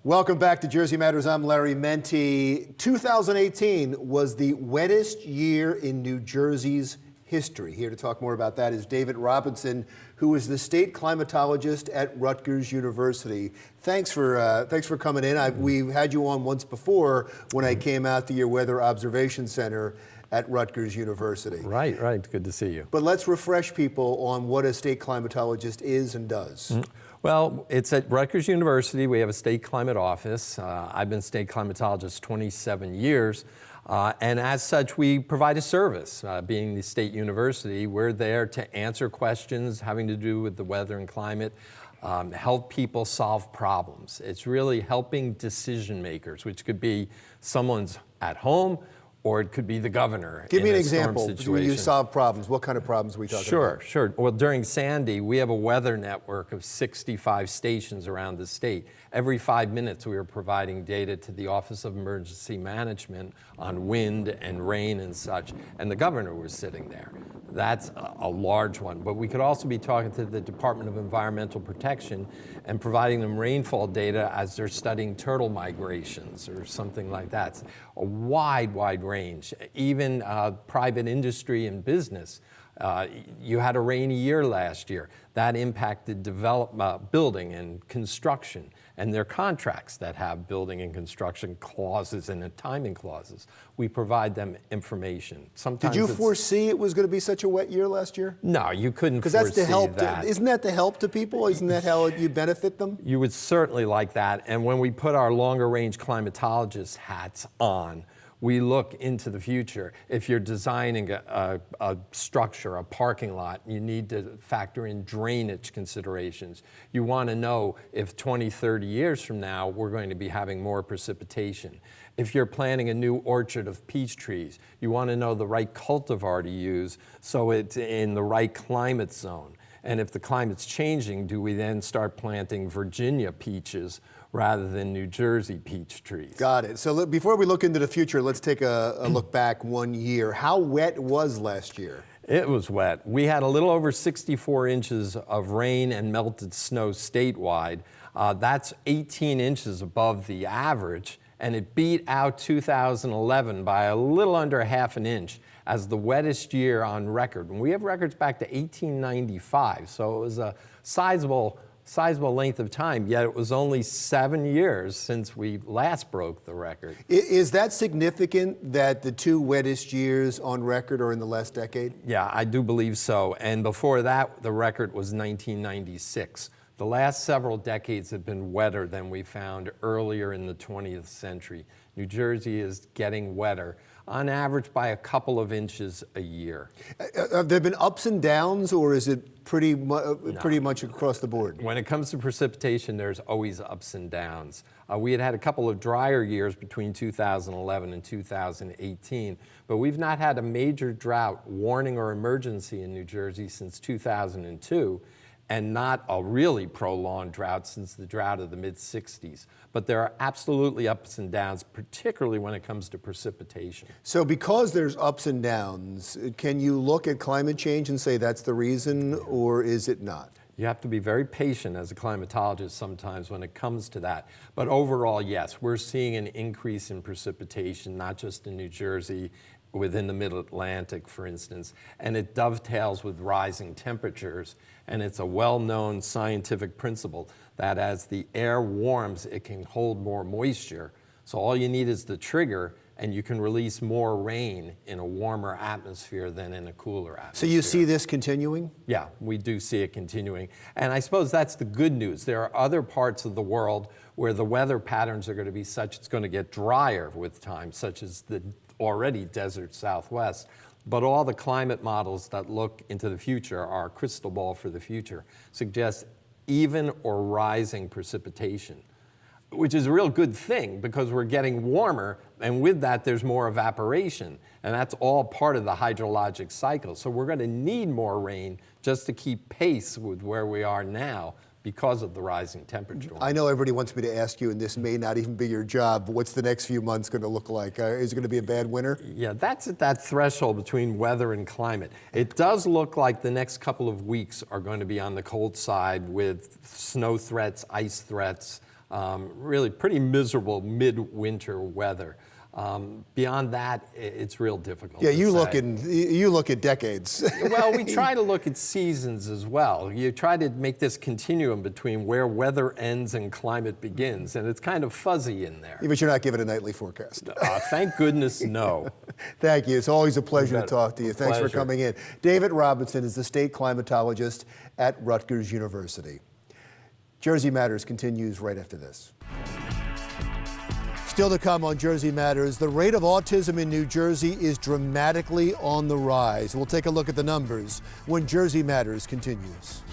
Welcome back to Jersey Matters. I'm Larry Menti. 2018 was the wettest year in New Jersey's history. Here to talk more about that is David Robinson, who is the state climatologist at Rutgers University. Thanks for coming in. We've had you on once before when I came out to your Weather Observation Center at Rutgers University. Right. Good to see you. But let's refresh people on what a state climatologist is and does. Well, it's at Rutgers University. We have a state climate office. I've been state climatologist 27 years. And as such, we provide a service. Being the state university, we're there to answer questions having to do with the weather and climate, help people solve problems. It's really helping decision makers, which could be someone's at home, or it could be the governor. Give me an example. When you solve problems, what kind of problems are we talking about? Sure. Well, during Sandy, we have a weather network of 65 stations around the state. Every 5 minutes, we were providing data to the Office of Emergency Management on wind and rain and such, and the governor was sitting there. That's a large one. But we could also be talking to the Department of Environmental Protection and providing them rainfall data as they're studying turtle migrations or something like that. It's a wide range. Even private industry and business. You had a rainy year last year. That impacted building and construction, and their contracts that have building and construction clauses and timing clauses. We provide them information. Sometimes Did you foresee it was going to be such a wet year last year? No, you couldn't foresee that's the help. that. Isn't that the help to people? Isn't that how you benefit them? You would certainly like that. And when we put our longer range climatologist hats on, we look into the future. If you're designing a structure, a parking lot, you need to factor in drainage considerations. You want to know if 20, 30 years from now, we're going to be having more precipitation. If you're planting a new orchard of peach trees, you want to know the right cultivar to use so it's in the right climate zone. And if the climate's changing, do we then start planting Virginia peaches rather than New Jersey peach trees? Got it. So before we look into the future, let's take a look back 1 year. How wet was last year? It was wet. We had a little over 64 inches of rain and melted snow statewide. That's 18 inches above the average, and it beat out 2011 by a little under half an inch as the wettest year on record. And we have records back to 1895, so it was a sizable length of time, yet it was only 7 years since we last broke the record. Is that significant that the two wettest years on record are in the last decade? Yeah, I do believe so. And before that, the record was 1996. The last several decades have been wetter than we found earlier in the 20th century. New Jersey is getting wetter, on average by a couple of inches a year. Have there been ups and downs, or is it pretty much across the board? When it comes to precipitation, there's always ups and downs. We had a couple of drier years between 2011 and 2018, but we've not had a major drought warning or emergency in New Jersey since 2002. And not a really prolonged drought since the drought of the mid-60s. But there are absolutely ups and downs, particularly when it comes to precipitation. So because there's ups and downs, can you look at climate change and say that's the reason, or is it not? You have to be very patient as a climatologist sometimes when it comes to that. But overall, yes, we're seeing an increase in precipitation, not just in New Jersey, within the Mid-Atlantic, for instance, and it dovetails with rising temperatures. And it's a well-known scientific principle that as the air warms, it can hold more moisture. So all you need is the trigger, and you can release more rain in a warmer atmosphere than in a cooler atmosphere. So you see this continuing? Yeah, we do see it continuing. And I suppose that's the good news. There are other parts of the world where the weather patterns are going to be such it's going to get drier with time, such as the already desert Southwest. But all the climate models that look into the future, our crystal ball for the future, suggest even or rising precipitation, which is a real good thing because we're getting warmer, and with that there's more evaporation, and that's all part of the hydrologic cycle. So we're going to need more rain just to keep pace with where we are now because of the rising temperature. I know everybody wants me to ask you, and this may not even be your job, but what's the next few months going to look like? Is it going to be a bad winter? Yeah, that's at that threshold between weather and climate. It does look like the next couple of weeks are going to be on the cold side with snow threats, ice threats, really pretty miserable midwinter weather. Beyond that, it's real difficult. Yeah, to you look at decades. Well, we try to look at seasons as well. You try to make this continuum between where weather ends and climate begins, and it's kind of fuzzy in there. But you're not given a nightly forecast. Thank goodness, no. Thank you. It's always a pleasure to talk to you. Thanks for Pleasure. coming in. David Robinson is the state climatologist at Rutgers University. Jersey Matters continues right after this. Still to come on Jersey Matters, the rate of autism in New Jersey is dramatically on the rise. We'll take a look at the numbers when Jersey Matters continues.